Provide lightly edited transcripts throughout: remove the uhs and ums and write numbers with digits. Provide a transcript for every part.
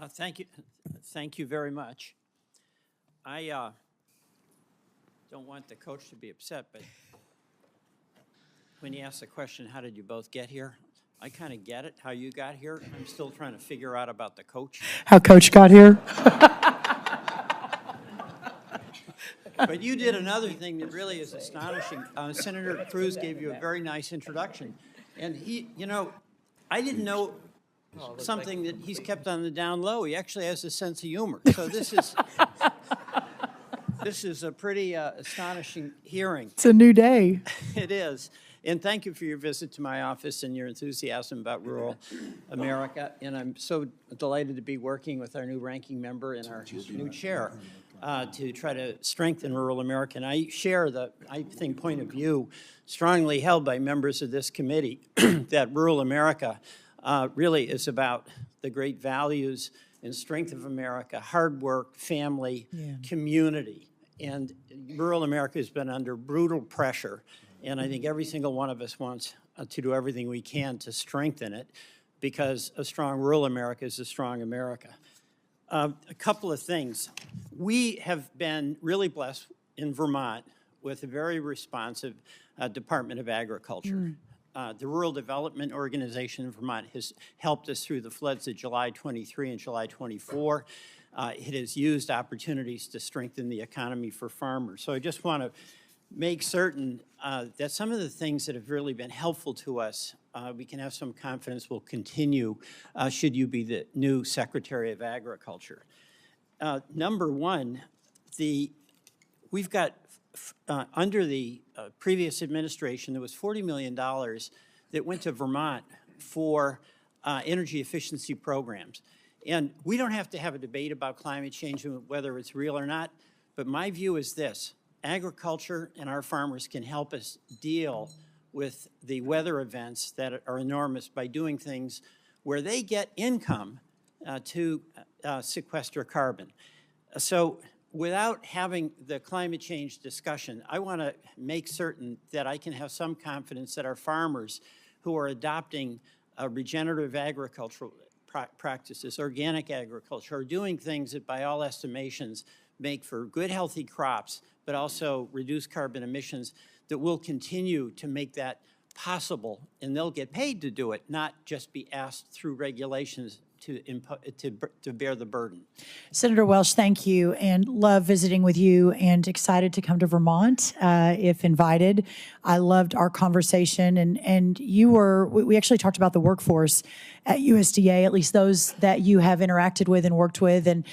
Thank you very much. I don't want the coach to be upset, but when he asked the question, how did you both get here? I kind of get it, how you got here. I'm still trying to figure out about the coach. How Coach got here? But you did another thing that really is astonishing. Senator Cruz gave you a very nice introduction. And I didn't know something that he's kept on the down low. He actually has a sense of humor. So this is a pretty astonishing hearing. It's a new day. It is. And thank you for your visit to my office and your enthusiasm about rural America. And I'm so delighted to be working with our new ranking member and our new chair to try to strengthen rural America. And I share the, I think, point of view strongly held by members of this committee that rural America really is about the great values and strength of America, hard work, family, community. And rural America has been under brutal pressure. And I think every single one of us wants to do everything we can to strengthen it, because a strong rural America is a strong America. A couple of things. We have been really blessed in Vermont with a very responsive Department of Agriculture. The Rural Development Organization in Vermont has helped us through the floods of July 23 and July 24. It has used opportunities to strengthen the economy for farmers. So I just want to make certain that some of the things that have really been helpful to us, we can have some confidence will continue should you be the new Secretary of Agriculture. Number one, we've got, under the previous administration, there was $40 million that went to Vermont for energy efficiency programs. And we don't have to have a debate about climate change and whether it's real or not, but my view is this: agriculture and our farmers can help us deal with the weather events that are enormous by doing things where they get income to sequester carbon. So without having the climate change discussion, I want to make certain that I can have some confidence that our farmers who are adopting regenerative agricultural practices, organic agriculture, are doing things that by all estimations make for good, healthy crops, but also reduce carbon emissions, that will continue to make that possible, and they'll get paid to do it, not just be asked through regulations to bear the burden. Senator Welch, thank you, and love visiting with you, and excited to come to Vermont if invited. I loved our conversation, and we actually talked about the workforce at USDA, at least those that you have interacted with and worked with, and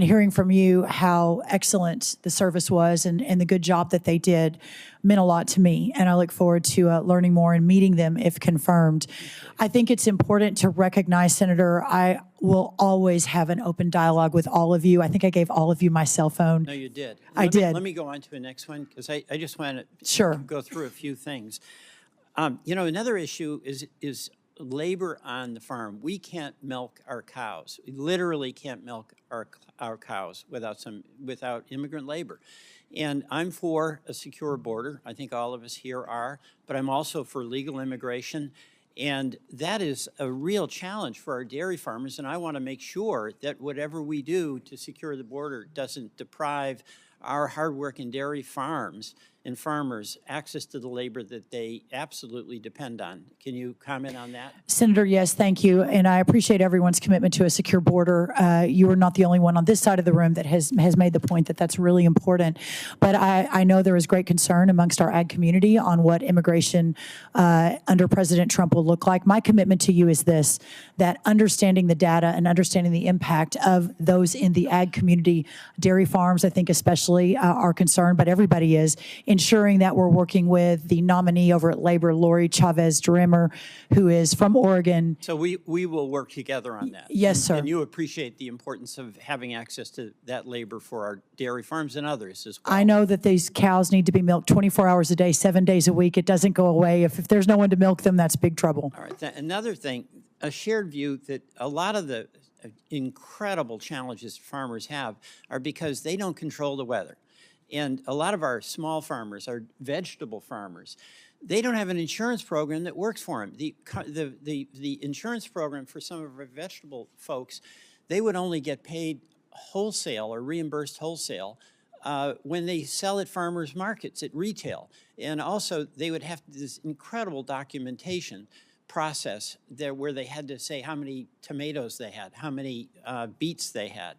hearing from you how excellent the service was and the good job that they did meant a lot to me, and I look forward to learning more and meeting them if confirmed. I think it's important to recognize, Senator, I will always have an open dialogue with all of you. I think I gave all of you my cell phone. No, you did. I did. Let me go on to the next one, because I just want to go through a few things. Another issue is labor on the farm. We can't milk our cows. We literally can't milk our cows without immigrant labor. And I'm for a secure border. I think all of us here are, but I'm also for legal immigration. And that is a real challenge for our dairy farmers. And I want to make sure that whatever we do to secure the border doesn't deprive our hardworking dairy farms and farmers access to the labor that they absolutely depend on. Can you comment on that? Senator, yes, thank you. And I appreciate everyone's commitment to a secure border. You are not the only one on this side of the room that has made the point that that's really important. But I know there is great concern amongst our ag community on what immigration under President Trump will look like. My commitment to you is this: that understanding the data and understanding the impact of those in the ag community, dairy farms, I think especially are concerned, but everybody is, ensuring that we're working with the nominee over at Labor, Lori Chavez-DeRemer, who is from Oregon. So we will work together on that. Yes, sir. And you appreciate the importance of having access to that labor for our dairy farms and others as well. I know that these cows need to be milked 24 hours a day, 7 days a week. It doesn't go away. If there's no one to milk them, that's big trouble. All right. Another thing, a shared view that a lot of the incredible challenges farmers have are because they don't control the weather. And a lot of our small farmers, our vegetable farmers, they don't have an insurance program that works for them. The insurance program for some of our vegetable folks they would only get paid wholesale or reimbursed wholesale when they sell at farmers markets, at retail. And also, they would have this incredible documentation process there where they had to say how many tomatoes they had, how many beets they had.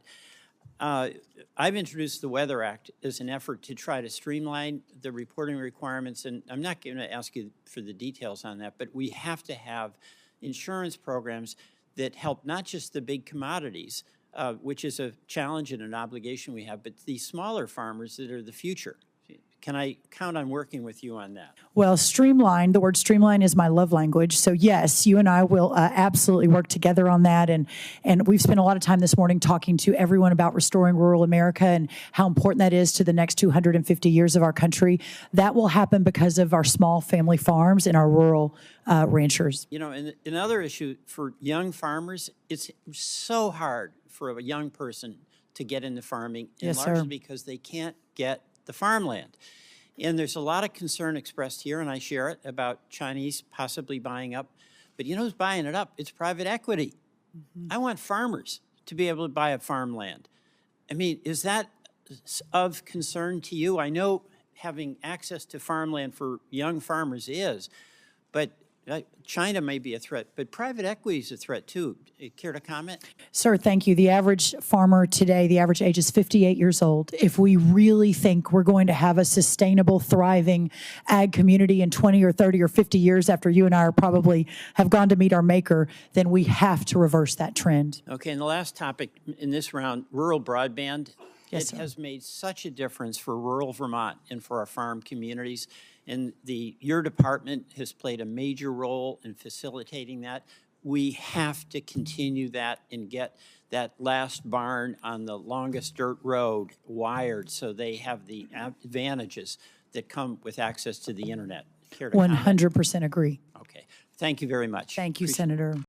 I've introduced the Weather Act as an effort to try to streamline the reporting requirements, and I'm not going to ask you for the details on that, but we have to have insurance programs that help not just the big commodities, which is a challenge and an obligation we have, but these smaller farmers that are the future. Can I count on working with you on that? Well, streamline, the word streamline is my love language. So yes, you and I will absolutely work together on that. And we've spent a lot of time this morning talking to everyone about restoring rural America and how important that is to the next 250 years of our country. That will happen because of our small family farms and our rural ranchers. You know, and another issue for young farmers, it's so hard for a young person to get into farming, Yes, largely sir. because they can't get the farmland. And there's a lot of concern expressed here, and I share it, about Chinese possibly buying up. But you know who's buying it up? It's private equity. I want farmers to be able to buy up farmland. I mean, is that of concern to you? I know having access to farmland for young farmers is, but China may be a threat, but private equity is a threat too. Care to comment? Sir, thank you. The average farmer today, the average age is 58 years old. If we really think we're going to have a sustainable, thriving ag community in 20 or 30 or 50 years after you and I are probably have gone to meet our maker, then we have to reverse that trend. Okay, and the last topic in this round, rural broadband. Yes, it sir. has made such a difference for rural Vermont and for our farm communities. And your department has played a major role in facilitating that. We have to continue that and get that last barn on the longest dirt road wired so they have the advantages that come with access to the internet. Care to comment? 100% agree. Okay. Thank you very much. Thank you, Appreciate it. Senator.